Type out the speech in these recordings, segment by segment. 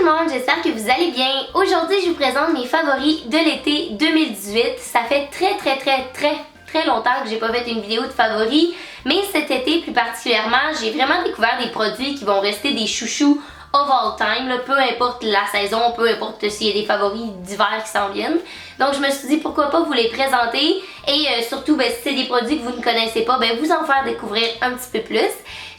tout le monde, j'espère que vous allez bien. Aujourd'hui, je vous présente mes favoris de l'été 2018. Ça fait très longtemps que j'ai pas fait une vidéo de favoris, mais cet été plus particulièrement, j'ai vraiment découvert des produits qui vont rester des chouchous of all time, là, peu importe la saison, peu importe s'il y a des favoris d'hiver qui s'en viennent. Donc je me suis dit pourquoi pas vous les présenter et surtout si c'est des produits que vous ne connaissez pas, vous en faire découvrir un petit peu plus.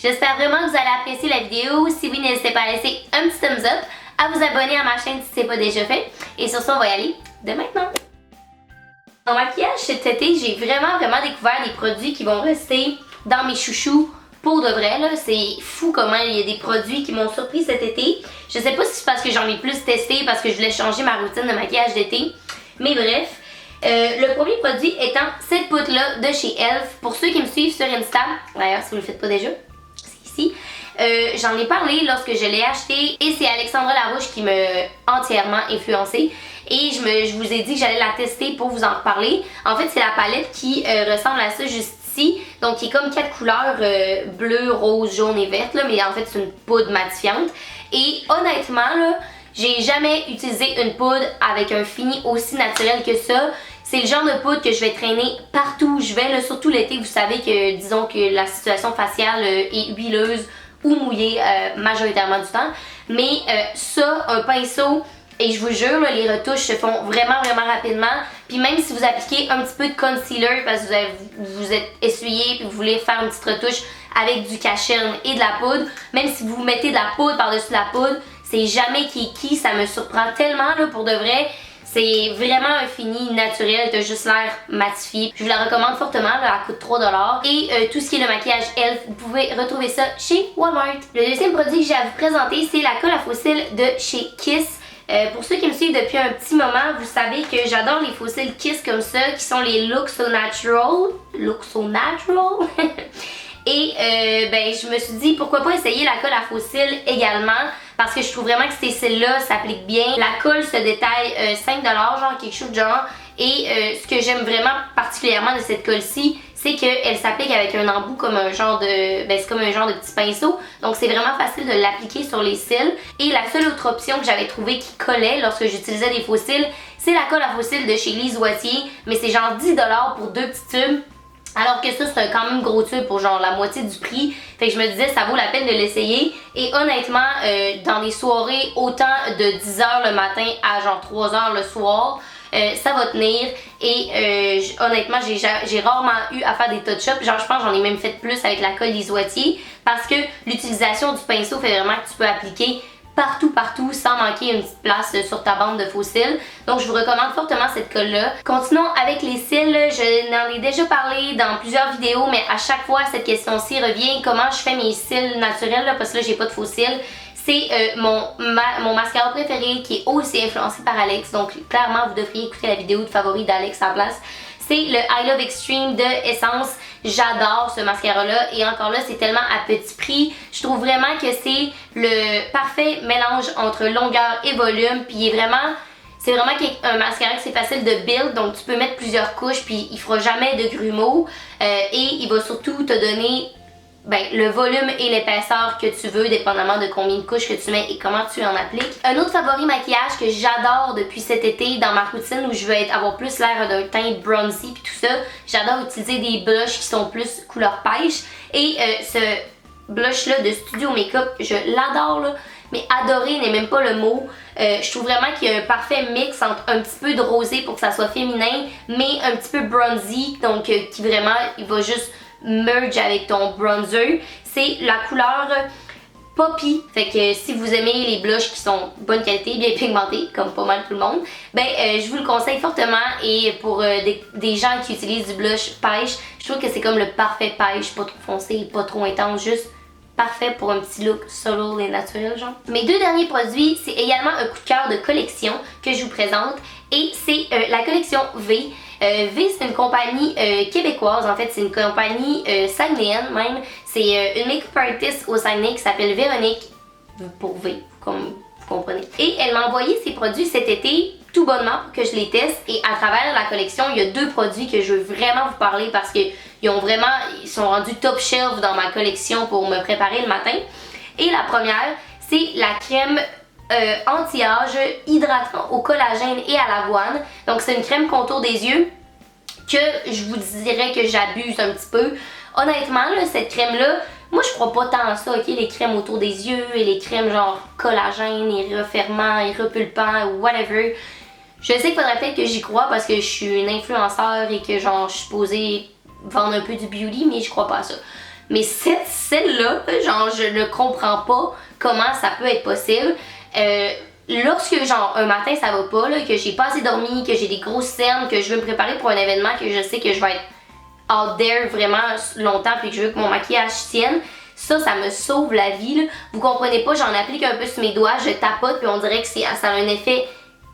J'espère vraiment que vous allez apprécier la vidéo. Si oui, n'hésitez pas à laisser un petit thumbs up, à vous abonner à ma chaîne si ce n'est pas déjà fait. Et sur ça, on va y aller dès maintenant. En maquillage cet été, j'ai vraiment découvert des produits qui vont rester dans mes chouchous pour de vrai. C'est fou comment il y a des produits qui m'ont surpris cet été. Je sais pas si c'est parce que j'en ai plus testé, parce que je voulais changer ma routine de maquillage d'été. Mais bref, le premier produit étant cette poudre-là de chez Elf. Pour ceux qui me suivent sur Insta, d'ailleurs si vous ne le faites pas déjà, c'est ici. J'en ai parlé lorsque je l'ai acheté et c'est Alexandra Larouche qui m'a entièrement influencée. Et je vous ai dit que j'allais la tester pour vous en reparler. En fait, c'est la palette qui ressemble à ça juste ici. Donc, qui est comme 4 couleurs, bleu, rose, jaune et verte, là, mais en fait, c'est une poudre matifiante. Et honnêtement, là, j'ai jamais utilisé une poudre avec un fini aussi naturel que ça. C'est le genre de poudre que je vais traîner partout où je vais, là, surtout l'été. Vous savez que, disons que la situation faciale est huileuse ou mouillée majoritairement du temps. Mais ça, un pinceau, et je vous jure, là, les retouches se font vraiment rapidement. Puis même si vous appliquez un petit peu de concealer parce que vous êtes essuyé et vous voulez faire une petite retouche avec du cachet et de la poudre, même si vous mettez de la poudre par-dessus la poudre, c'est jamais qui, ça me surprend tellement là, pour de vrai. C'est vraiment un fini naturel, t'as juste l'air matifié. Je vous la recommande fortement, là, elle coûte 3$. Et tout ce qui est le maquillage Elf, vous pouvez retrouver ça chez Walmart. Le deuxième produit que j'ai à vous présenter, c'est la colle à faux cils de chez Kiss. Pour ceux qui me suivent depuis un petit moment, vous savez que j'adore les faux cils Kiss comme ça, qui sont les Look So Natural. Look So Natural. Et je me suis dit pourquoi pas essayer la colle à faux cils également, parce que je trouve vraiment que ces cils-là s'appliquent bien. La colle se détaille 5$, genre quelque chose de genre. Et ce que j'aime vraiment particulièrement de cette colle-ci, c'est qu'elle s'applique avec un embout comme un genre de... c'est comme un genre de petit pinceau. Donc c'est vraiment facile de l'appliquer sur les cils. Et la seule autre option que j'avais trouvée qui collait lorsque j'utilisais des faux cils, c'est la colle à faux cils de chez Lise Wattier. Mais c'est genre 10$ pour 2 petits tubes. Alors que ça, c'est quand même gros tube pour genre la moitié du prix. Fait que je me disais, ça vaut la peine de l'essayer. Et honnêtement, dans des soirées autant de 10h le matin à genre 3h le soir, ça va tenir. Et honnêtement, j'ai rarement eu à faire des touch-ups. Genre, je pense que j'en ai même fait plus avec la colle Lise Wattier. Parce que l'utilisation du pinceau fait vraiment que tu peux appliquer partout sans manquer une petite place sur ta bande de faux cils. Donc je vous recommande fortement cette colle là. Continuons avec les cils, je n'en ai déjà parlé dans plusieurs vidéos, mais à chaque fois cette question-ci revient, comment je fais mes cils naturels là, parce que là j'ai pas de faux cils. C'est mon mascara préféré qui est aussi influencé par Alex, donc clairement vous devriez écouter la vidéo de favori d'Alex en place. C'est le I Love Extreme de Essence. J'adore ce mascara là et encore là c'est tellement à petit prix. Je trouve vraiment que c'est le parfait mélange entre longueur et volume, puis c'est vraiment un mascara que c'est facile de build, donc tu peux mettre plusieurs couches puis il fera jamais de grumeaux et il va surtout te donner le volume et l'épaisseur que tu veux, dépendamment de combien de couches que tu mets et comment tu en appliques. Un autre favori maquillage que j'adore depuis cet été dans ma routine où je veux avoir plus l'air d'un teint bronzy puis tout ça, j'adore utiliser des blushs qui sont plus couleur pêche. Et ce blush là de Studio Makeup, je l'adore là, mais adorer n'est même pas le mot. Je trouve vraiment qu'il y a un parfait mix entre un petit peu de rosé pour que ça soit féminin, mais un petit peu bronzy, donc qui vraiment, il va juste merge avec ton bronzer. C'est la couleur Poppy. Fait que si vous aimez les blushs qui sont de bonne qualité, bien pigmentés, comme pas mal tout le monde, je vous le conseille fortement. Et pour des gens qui utilisent du blush pêche, je trouve que c'est comme le parfait pêche, pas trop foncé et pas trop intense, juste parfait pour un petit look subtle et naturel genre. Mes deux derniers produits, c'est également un coup de cœur de collection que je vous présente et c'est la collection V. V, c'est une compagnie québécoise, en fait c'est une compagnie saguenéenne même. C'est une make-up artist au Saguenay qui s'appelle Véronique, pour V, comme vous comprenez. Et elle m'a envoyé ses produits cet été, tout bonnement pour que je les teste. Et à travers la collection, il y a deux produits que je veux vraiment vous parler parce que ils sont rendus top shelf dans ma collection pour me préparer le matin. Et la première, c'est la crème anti-âge, hydratant au collagène et à l'avoine. Donc c'est une crème contour des yeux que je vous dirais que j'abuse un petit peu. Honnêtement, là, cette crème-là, moi je crois pas tant à ça, ok, les crèmes autour des yeux et les crèmes genre collagène et refermant et repulpant ou whatever. Je sais qu'il faudrait peut-être que j'y crois parce que je suis une influenceur et que genre je suis supposée vendre un peu du beauty, mais je crois pas à ça. Mais celle-là, genre je ne comprends pas comment ça peut être possible. Lorsque genre un matin ça va pas, là, que j'ai pas assez dormi, que j'ai des grosses cernes, que je veux me préparer pour un événement, que je sais que je vais être out there vraiment longtemps puis que je veux que mon maquillage tienne, ça me sauve la vie, là. Vous comprenez pas, j'en applique un peu sur mes doigts, je tapote puis on dirait que ça a un effet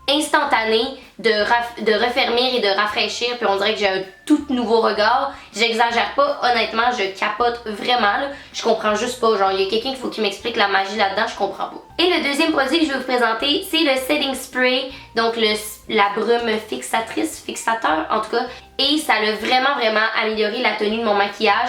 instantané de refermir et de rafraîchir, puis on dirait que j'ai un tout nouveau regard. J'exagère pas, honnêtement, je capote vraiment, là. Je comprends juste pas, genre il y a quelqu'un qu'il faut qui m'explique la magie là-dedans, je comprends pas. Et le deuxième produit que je vais vous présenter, c'est le setting spray, donc la brume fixateur en tout cas, et ça a vraiment amélioré la tenue de mon maquillage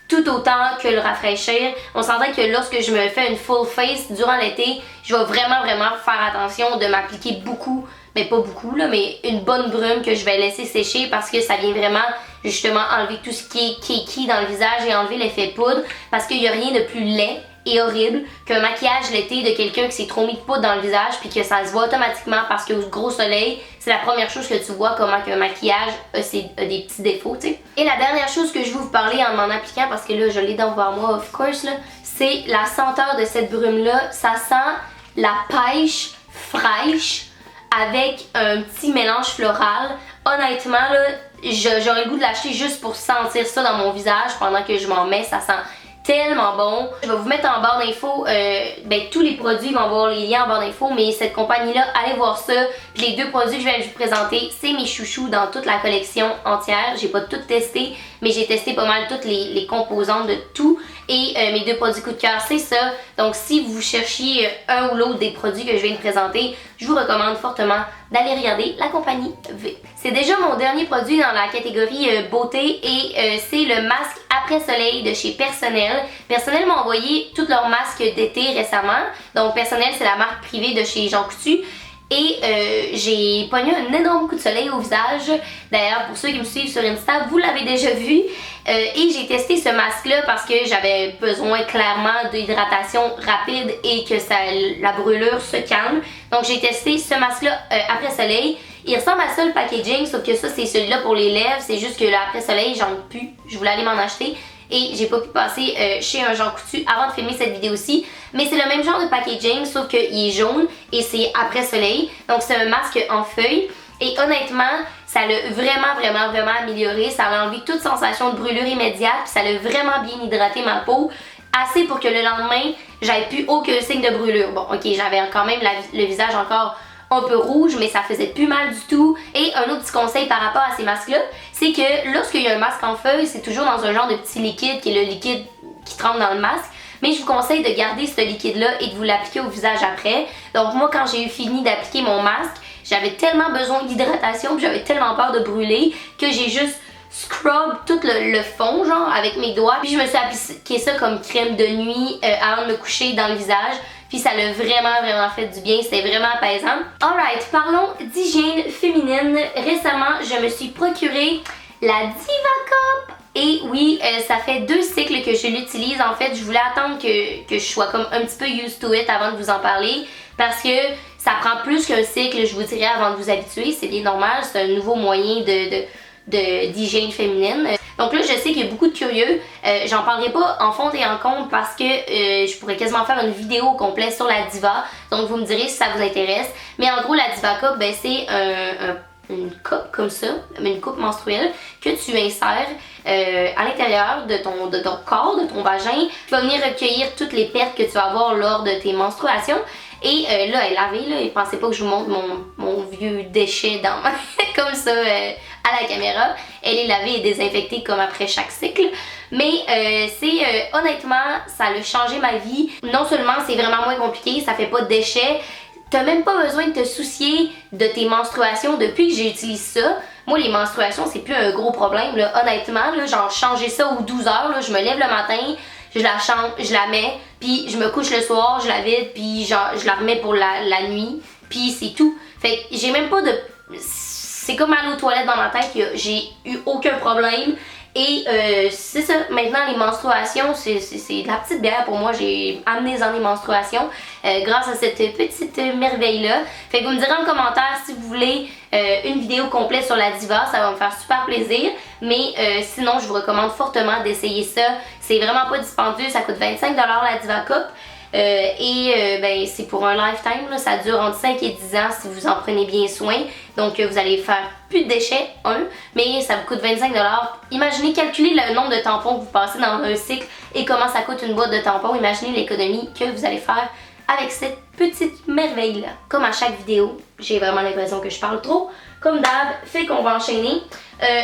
tout autant que le rafraîchir. On s'entend que lorsque je me fais une full face durant l'été, je vais vraiment faire attention de m'appliquer beaucoup, mais pas beaucoup là, mais une bonne brume que je vais laisser sécher parce que ça vient vraiment justement enlever tout ce qui est cakey dans le visage et enlever l'effet poudre parce qu'il n'y a rien de plus laid et horrible qu'un maquillage l'été de quelqu'un qui s'est trop mis de poudre dans le visage puis que ça se voit automatiquement parce qu'au gros soleil, c'est la première chose que tu vois comment qu'un maquillage a des petits défauts, tu sais. Et la dernière chose que je vais vous parler en m'en appliquant, parce que là je l'ai devant moi of course là, c'est la senteur de cette brume là. Ça sent la pêche fraîche avec un petit mélange floral. Honnêtement là, j'aurais le goût de l'acheter juste pour sentir ça dans mon visage pendant que je m'en mets, ça sent tellement bon. Je vais vous mettre en barre d'infos, tous les produits vont avoir les liens en barre d'infos, mais cette compagnie-là, allez voir ça. Puis les deux produits que je viens de vous présenter, c'est mes chouchous dans toute la collection entière. J'ai pas tout testé, mais j'ai testé pas mal toutes les composantes de tout. Et mes deux produits coup de cœur, c'est ça. Donc si vous cherchiez un ou l'autre des produits que je viens de présenter, je vous recommande fortement d'aller regarder la compagnie V. C'est déjà mon dernier produit dans la catégorie beauté et c'est le masque après soleil de chez Personnel. Personnel m'a envoyé tous leurs masques d'été récemment. Donc Personnel, c'est la marque privée de chez Jean Coutu. Et j'ai pogné un énorme coup de soleil au visage. D'ailleurs, pour ceux qui me suivent sur Insta, vous l'avez déjà vu. Et j'ai testé ce masque-là parce que j'avais besoin clairement d'hydratation rapide et que la brûlure se calme. Donc j'ai testé ce masque-là après soleil. Il ressemble à ça le packaging, sauf que ça c'est celui-là pour les lèvres. C'est juste que là après soleil, j'en ai plus. Je voulais aller m'en acheter. Et j'ai pas pu passer chez un Jean Coutu avant de filmer cette vidéo-ci. Mais c'est le même genre de packaging, sauf qu'il est jaune et c'est après soleil. Donc c'est un masque en feuille. Et honnêtement, ça l'a vraiment amélioré. Ça a enlevé toute sensation de brûlure immédiate. Puis ça l'a vraiment bien hydraté ma peau. Assez pour que le lendemain, j'avais plus aucun signe de brûlure. Bon, ok, j'avais quand même le visage encore un peu rouge, mais ça faisait plus mal du tout. Et un autre petit conseil par rapport à ces masques-là, c'est que lorsqu'il y a un masque en feuille, c'est toujours dans un genre de petit liquide qui est le liquide qui trempe dans le masque. Mais je vous conseille de garder ce liquide-là et de vous l'appliquer au visage après. Donc moi, quand j'ai eu fini d'appliquer mon masque, j'avais tellement besoin d'hydratation puis j'avais tellement peur de brûler que j'ai juste scrub tout le fond, genre, avec mes doigts. Puis je me suis appliqué ça comme crème de nuit avant de me coucher dans le visage. Puis ça l'a vraiment fait du bien, c'était vraiment apaisant. Alright, parlons d'hygiène féminine. Récemment, je me suis procuré la Diva Cup. Et oui, ça fait 2 cycles que je l'utilise. En fait, je voulais attendre que je sois comme un petit peu used to it avant de vous en parler. Parce que ça prend plus qu'un cycle, je vous dirais, avant de vous habituer. C'est bien normal, c'est un nouveau moyen d'hygiène féminine. Donc là, je sais qu'il y a beaucoup de curieux. J'en parlerai pas en fond et en comble parce que je pourrais quasiment faire une vidéo complète sur la Diva. Donc vous me direz si ça vous intéresse. Mais en gros, la Diva Cup, ben, c'est une coupe comme ça, une coupe menstruelle que tu insères à l'intérieur de ton corps, de ton vagin, qui va venir recueillir toutes les pertes que tu vas avoir lors de tes menstruations. Et là, elle est lavée, là, et pensez pas que je vous montre mon vieux déchet dans comme ça à la caméra. Elle est lavée et désinfectée comme après chaque cycle. Mais honnêtement, ça a changé ma vie. Non seulement c'est vraiment moins compliqué, ça fait pas de déchets. T'as même pas besoin de te soucier de tes menstruations depuis que j'utilise ça. Moi, les menstruations, c'est plus un gros problème, là. Honnêtement, là, genre changer ça aux 12 heures, là, je me lève le matin, je la change, je la mets, puis je me couche le soir, je la vide, puis genre, je la remets pour la nuit, puis c'est tout. Fait que j'ai même pas de... C'est comme aller aux toilettes dans ma tête, j'ai eu aucun problème. Et c'est ça, maintenant les menstruations, c'est de la petite bière pour moi, j'ai amené les années menstruations grâce à cette petite merveille-là. Fait que vous me direz en commentaire si vous voulez une vidéo complète sur la Diva, ça va me faire super plaisir. Mais sinon, je vous recommande fortement d'essayer ça. C'est vraiment pas dispendieux, ça coûte 25$ la Diva Cup. Ben, c'est pour un lifetime, là, ça dure entre 5 et 10 ans si vous en prenez bien soin. Donc vous allez faire plus de déchets, mais ça vous coûte 25$. Imaginez, calculez le nombre de tampons que vous passez dans un cycle et comment ça coûte une boîte de tampons. Imaginez l'économie que vous allez faire avec cette petite merveille-là. Comme à chaque vidéo, j'ai vraiment l'impression que je parle trop. Comme d'hab, fait qu'on va enchaîner.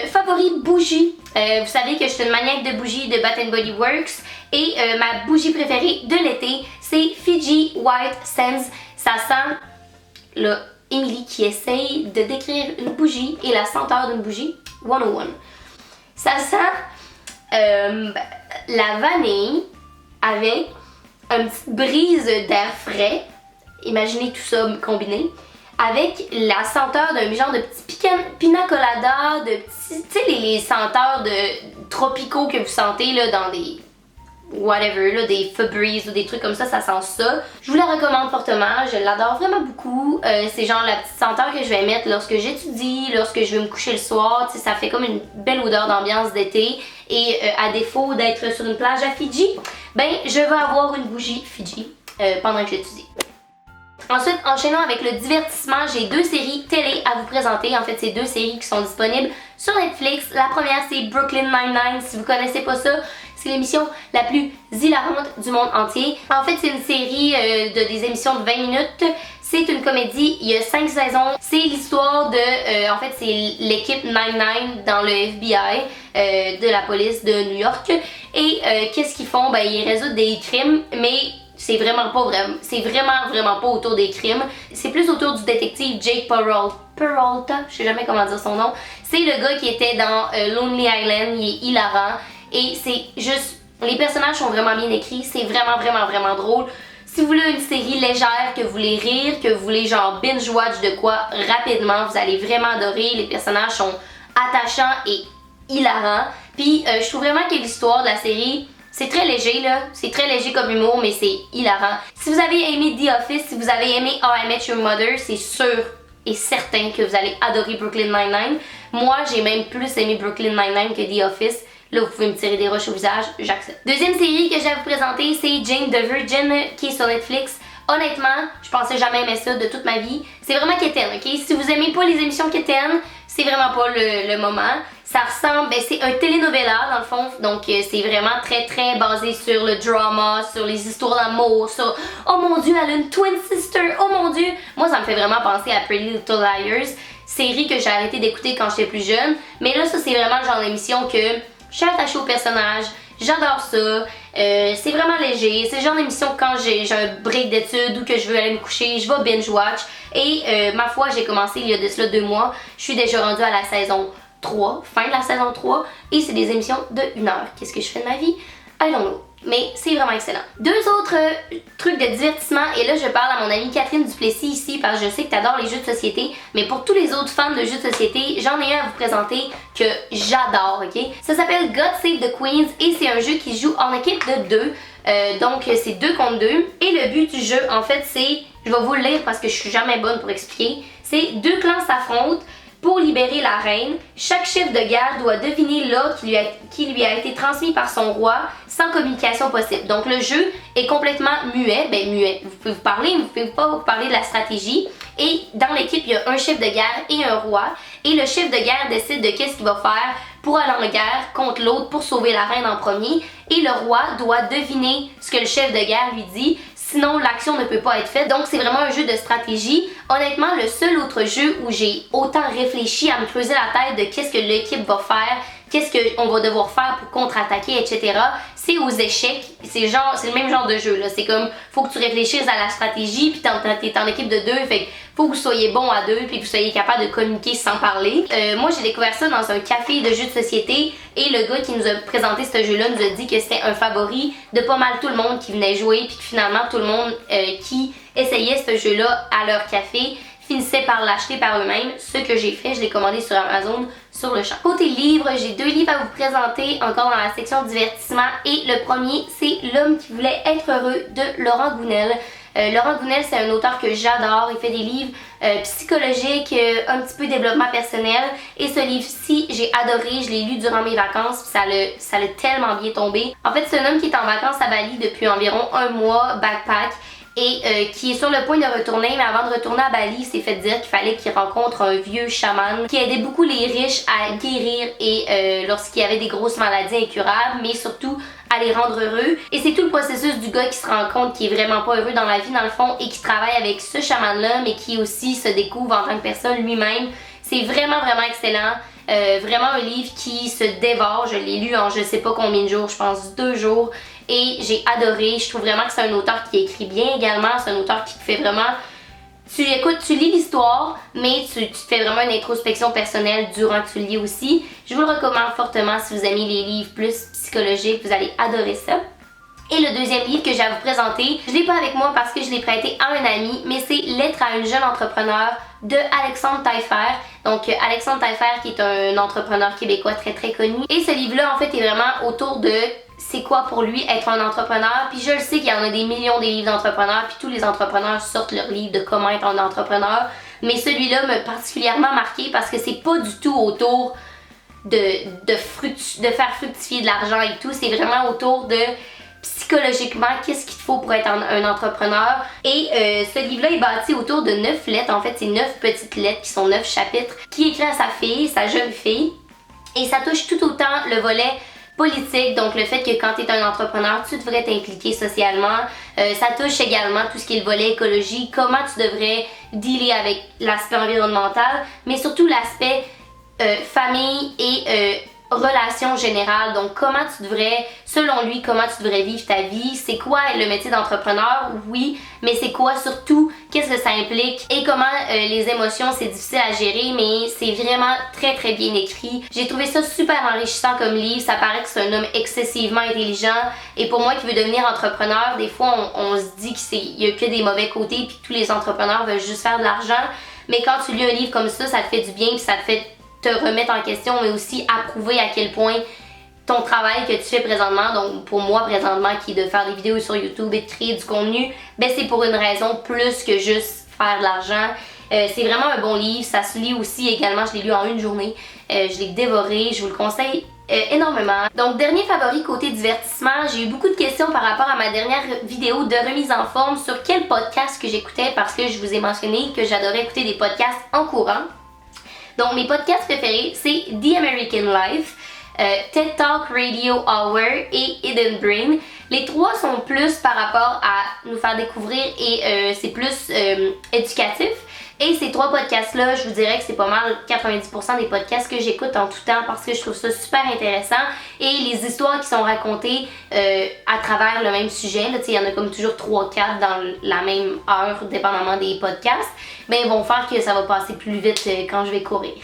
Favori bougie. Vous savez que je suis une maniaque de bougies de Bath & Body Works. Et ma bougie préférée de l'été, c'est Fiji White Sands. Ça sent, là, Emily qui essaye de décrire une bougie et la senteur d'une bougie. 101. Ça sent la vanille avec une petite brise d'air frais. Imaginez tout ça combiné. Avec la senteur d'un genre de petit pina colada, de petits, tu sais, les senteurs de tropicaux que vous sentez là dans des whatever, là, des Febreze ou des trucs comme ça sent ça. Je vous la recommande fortement, je l'adore vraiment beaucoup. C'est genre la petite senteur que je vais mettre lorsque j'étudie, lorsque je vais me coucher le soir, tu sais, ça fait comme une belle odeur d'ambiance d'été. Et à défaut d'être sur une plage à Fidji, ben je vais avoir une bougie Fidji pendant que j'étudie. Ensuite, enchaînons avec le divertissement, j'ai 2 séries télé à vous présenter. En fait, c'est 2 séries qui sont disponibles sur Netflix. La première, c'est Brooklyn Nine-Nine. Si vous connaissez pas ça, c'est l'émission la plus hilarante du monde entier. En fait, c'est une série des émissions de 20 minutes. C'est une comédie, il y a 5 saisons. C'est l'histoire de, en fait, c'est l'équipe 99 dans le FBI de la police de New York. Et qu'est-ce qu'ils font? Ben, ils résolvent des crimes, mais c'est vraiment pas autour des crimes. C'est plus autour du détective Jake Peralta, je sais jamais comment dire son nom. C'est le gars qui était dans Lonely Island, il est hilarant. Et c'est juste, les personnages sont vraiment bien écrits, c'est vraiment drôle. Si vous voulez une série légère, que vous voulez rire, que vous voulez genre binge-watch de quoi rapidement, vous allez vraiment adorer. Les personnages sont attachants et hilarants. Puis je trouve vraiment que l'histoire de la série, c'est très léger là, c'est très léger comme humour, mais c'est hilarant. Si vous avez aimé The Office, si vous avez aimé How I Met Your Mother, c'est sûr et certain que vous allez adorer Brooklyn Nine-Nine. Moi, j'ai même plus aimé Brooklyn Nine-Nine que The Office. Là, vous pouvez me tirer des roches au visage, j'accepte. Deuxième série que je vais vous présenter, c'est Jane the Virgin qui est sur Netflix. Honnêtement, je pensais jamais aimer ça de toute ma vie. C'est vraiment quétaine, ok? Si vous aimez pas les émissions quétaines, c'est vraiment pas le moment. Ça ressemble, ben c'est un telenovela dans le fond, donc c'est vraiment très basé sur le drama, sur les histoires d'amour, sur oh mon dieu, elle a une twin sister, oh mon dieu. Moi, ça me fait vraiment penser à Pretty Little Liars, série que j'ai arrêté d'écouter quand j'étais plus jeune. Mais là, ça c'est vraiment le genre d'émission que je suis attachée au personnage, j'adore ça, c'est vraiment léger, c'est le genre d'émission quand j'ai un break d'études ou que je veux aller me coucher, je vais binge-watch. Et ma foi, j'ai commencé il y a de cela 2 mois, je suis déjà rendue à la saison 3, fin de la saison 3, et c'est des émissions de 1 heure. Qu'est-ce que je fais de ma vie? I don't know. Mais c'est vraiment excellent. 2 autres trucs de divertissement, et là je parle à mon amie Catherine Duplessis ici parce que je sais que tu adores les jeux de société, mais pour tous les autres fans de jeux de société, j'en ai un à vous présenter que j'adore, ok? Ça s'appelle God Save the Queens et c'est un jeu qui joue en équipe de 2, donc c'est 2 contre 2. Et le but du jeu, en fait, c'est, je vais vous le lire parce que je suis jamais bonne pour expliquer, c'est 2 clans s'affrontent. Pour libérer la reine, chaque chef de guerre doit deviner l'ordre qui lui a été transmis par son roi sans communication possible. Donc le jeu est complètement muet, muet. Vous pouvez vous parler, mais vous pouvez pas vous parler de la stratégie. Et dans l'équipe, il y a un chef de guerre et un roi. Et le chef de guerre décide de qu'est-ce qu'il va faire pour aller en guerre contre l'autre pour sauver la reine en premier. Et le roi doit deviner ce que le chef de guerre lui dit. Sinon, l'action ne peut pas être faite. Donc, c'est vraiment un jeu de stratégie. Honnêtement, le seul autre jeu où j'ai autant réfléchi à me creuser la tête de qu'est-ce que l'équipe va faire, qu'est-ce qu'on va devoir faire pour contre-attaquer, etc. C'est aux échecs, c'est le même genre de jeu là. C'est comme, faut que tu réfléchisses à la stratégie, puis t'es en équipe de 2, fait que faut que vous soyez bon à 2 puis que vous soyez capable de communiquer sans parler. Moi j'ai découvert ça dans un café de jeux de société et le gars qui nous a présenté ce jeu-là nous a dit que c'était un favori de pas mal tout le monde qui venait jouer, puis que finalement tout le monde qui essayait ce jeu-là à leur café finissaient par l'acheter par eux-mêmes. Ce que j'ai fait, je l'ai commandé sur Amazon sur le champ. Côté livres, j'ai 2 livres à vous présenter, encore dans la section divertissement. Et le premier, c'est L'homme qui voulait être heureux de Laurent Gounelle. Laurent Gounelle, c'est un auteur que j'adore. Il fait des livres psychologiques, un petit peu développement personnel. Et ce livre-ci, j'ai adoré. Je l'ai lu durant mes vacances, puis ça l'a tellement bien tombé. En fait, c'est un homme qui est en vacances à Bali depuis environ 1 mois, backpack, et qui est sur le point de retourner, mais avant de retourner à Bali, il s'est fait dire qu'il fallait qu'il rencontre un vieux chaman qui aidait beaucoup les riches à guérir et lorsqu'il y avait des grosses maladies incurables, mais surtout à les rendre heureux. Et c'est tout le processus du gars qui se rend compte qu'il est vraiment pas heureux dans la vie dans le fond et qui travaille avec ce chaman-là, mais qui aussi se découvre en tant que personne lui-même. C'est vraiment excellent. Vraiment un livre qui se dévore. Je l'ai lu en je sais pas combien de jours, je pense 2 jours. Et j'ai adoré. Je trouve vraiment que c'est un auteur qui écrit bien également. C'est un auteur qui te fait vraiment... Tu lis l'histoire, mais tu te fais vraiment une introspection personnelle durant que tu le lis aussi. Je vous le recommande fortement si vous aimez les livres plus psychologiques. Vous allez adorer ça. Et le deuxième livre que j'ai à vous présenter, je l'ai pas avec moi parce que je l'ai prêté à un ami, mais c'est Lettre à une jeune entrepreneur de Alexandre Taillefer. Donc Alexandre Taillefer qui est un entrepreneur québécois très connu. Et ce livre-là en fait est vraiment autour de c'est quoi pour lui être un entrepreneur. Puis je le sais qu'il y en a des millions des livres d'entrepreneurs, puis tous les entrepreneurs sortent leur livre de comment être un entrepreneur. Mais celui-là m'a particulièrement marqué parce que c'est pas du tout autour de faire fructifier de l'argent et tout. C'est vraiment autour de psychologiquement, qu'est-ce qu'il te faut pour être un entrepreneur. Et ce livre-là est bâti autour de 9 lettres. En fait, c'est 9 petites lettres qui sont 9 chapitres qui écrit à sa fille, sa jeune fille. Et ça touche tout autant le volet politique, donc le fait que quand tu es un entrepreneur, tu devrais t'impliquer socialement. Ça touche également tout ce qui est le volet écologie, comment tu devrais dealer avec l'aspect environnemental, mais surtout l'aspect famille et relation générale. Donc comment tu devrais, selon lui, comment tu devrais vivre ta vie, c'est quoi le métier d'entrepreneur, oui, mais c'est quoi surtout, qu'est-ce que ça implique et comment les émotions c'est difficile à gérer, mais c'est vraiment très bien écrit. J'ai trouvé ça super enrichissant comme livre, ça paraît que c'est un homme excessivement intelligent et pour moi qui veux devenir entrepreneur, des fois on se dit qu'il y a que des mauvais côtés puis que tous les entrepreneurs veulent juste faire de l'argent, mais quand tu lis un livre comme ça te fait du bien puis ça te fait te remettre en question, mais aussi approuver à quel point ton travail que tu fais présentement, donc pour moi présentement qui est de faire des vidéos sur YouTube et de créer du contenu, ben c'est pour une raison plus que juste faire de l'argent. C'est vraiment un bon livre, ça se lit aussi également, je l'ai lu en une journée, je l'ai dévoré, je vous le conseille énormément. Donc dernier favori côté divertissement, j'ai eu beaucoup de questions par rapport à ma dernière vidéo de remise en forme sur quel podcast que j'écoutais parce que je vous ai mentionné que j'adorais écouter des podcasts en courant. Donc mes podcasts préférés, c'est The American Life, TED Talk Radio Hour et Hidden Brain. Les 3 sont plus par rapport à nous faire découvrir et c'est plus éducatif. Et ces 3 podcasts-là, je vous dirais que c'est pas mal 90% des podcasts que j'écoute en tout temps parce que je trouve ça super intéressant. Et les histoires qui sont racontées à travers le même sujet, il y en a comme toujours 3-4 dans la même heure, dépendamment des podcasts, ben ils vont faire que ça va passer plus vite quand je vais courir.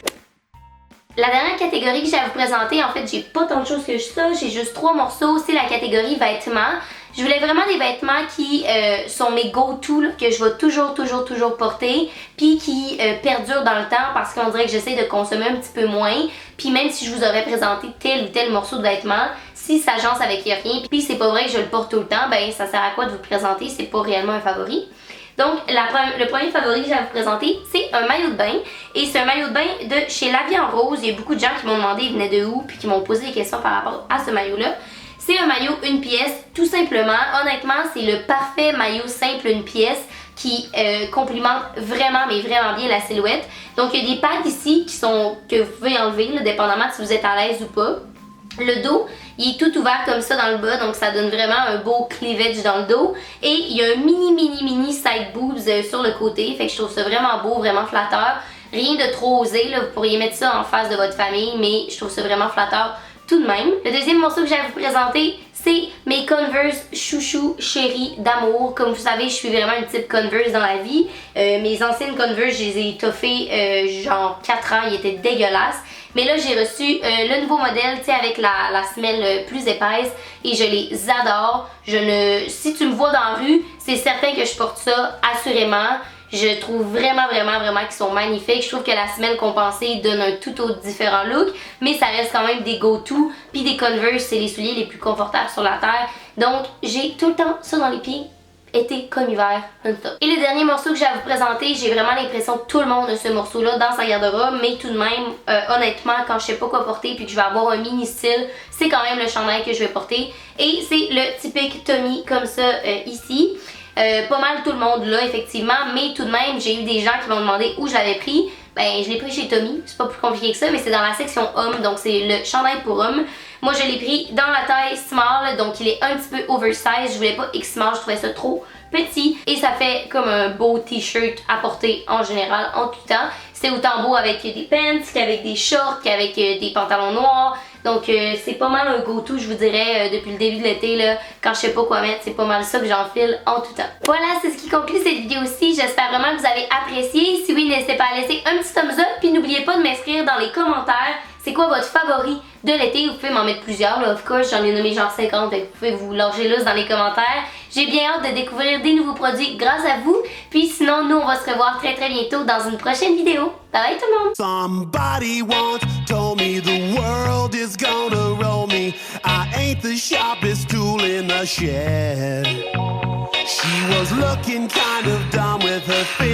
La dernière catégorie que j'ai à vous présenter, en fait, j'ai pas tant de choses que ça, j'ai juste 3 morceaux, c'est la catégorie vêtements. Je voulais vraiment des vêtements qui sont mes go-to, que je vais toujours porter, puis qui perdurent dans le temps parce qu'on dirait que j'essaie de consommer un petit peu moins. Puis même si je vous aurais présenté tel ou tel morceau de vêtements, si ça s'agence avec rien, puis c'est pas vrai que je le porte tout le temps, ben ça sert à quoi de vous présenter, c'est pas réellement un favori. Donc, le premier favori que j'ai à vous présenter, c'est un maillot de bain. Et c'est un maillot de bain de chez La Vie en Rose. Il y a beaucoup de gens qui m'ont demandé il venait de où, puis qui m'ont posé des questions par rapport à ce maillot-là. C'est un maillot une pièce, tout simplement. Honnêtement, c'est le parfait maillot simple une pièce qui complimente vraiment bien la silhouette. Donc, il y a des pads ici que vous pouvez enlever, là, dépendamment si vous êtes à l'aise ou pas. Le dos, il est tout ouvert comme ça dans le bas, donc ça donne vraiment un beau cleavage dans le dos. Et il y a un mini side boobs sur le côté, fait que je trouve ça vraiment beau, vraiment flatteur. Rien de trop osé, là, vous pourriez mettre ça en face de votre famille, mais je trouve ça vraiment flatteur tout de même. Le deuxième morceau que j'ai à vous présenter, c'est mes Converse chouchou chéri d'amour. Comme vous savez, je suis vraiment une type Converse dans la vie. Mes anciennes Converse, je les ai étoffées genre 4 ans, ils étaient dégueulasses. Mais là, j'ai reçu le nouveau modèle, tu sais, avec la semelle plus épaisse et je les adore. Si tu me vois dans la rue, c'est certain que je porte ça, assurément. Je trouve vraiment qu'ils sont magnifiques. Je trouve que la semelle compensée donne un tout autre différent look, mais ça reste quand même des go-to. Puis des Converse, c'est les souliers les plus confortables sur la terre. Donc, j'ai tout le temps ça dans les pieds, été comme hiver, non-stop. Et le dernier morceau que j'ai à vous présenter, j'ai vraiment l'impression que tout le monde a ce morceau-là dans sa garde-robe, mais tout de même, honnêtement, quand je sais pas quoi porter puis que je vais avoir un mini style, c'est quand même le chandail que je vais porter. Et c'est le typique Tommy comme ça ici. Pas mal tout le monde là effectivement, mais tout de même j'ai eu des gens qui m'ont demandé où je l'avais pris. Ben je l'ai pris chez Tommy, c'est pas plus compliqué que ça, mais c'est dans la section homme, donc c'est le chandail pour homme. Moi je l'ai pris dans la taille small, donc il est un petit peu oversize, je voulais pas X small, je trouvais ça trop petit et ça fait comme un beau t-shirt à porter en général en tout temps. C'est autant beau avec des pants qu'avec des shorts, qu'avec des pantalons noirs. Donc c'est pas mal un go-to, je vous dirais, depuis le début de l'été, là, quand je sais pas quoi mettre, c'est pas mal ça que j'enfile en tout temps. Voilà, c'est ce qui conclut cette vidéo-ci. J'espère vraiment que vous avez apprécié. Si oui, n'hésitez pas à laisser un petit thumbs up, puis n'oubliez pas de m'inscrire dans les commentaires. C'est quoi votre favori de l'été? Vous pouvez m'en mettre plusieurs, là, of course, j'en ai nommé genre 50, donc vous pouvez vous lâcher là dans les commentaires. J'ai bien hâte de découvrir des nouveaux produits grâce à vous. Puis sinon, nous, on va se revoir très bientôt dans une prochaine vidéo. Bye bye tout le monde! Somebody once told me the world is gonna roll me. I ain't the sharpest tool in the shed. She was looking kind of dumb with her face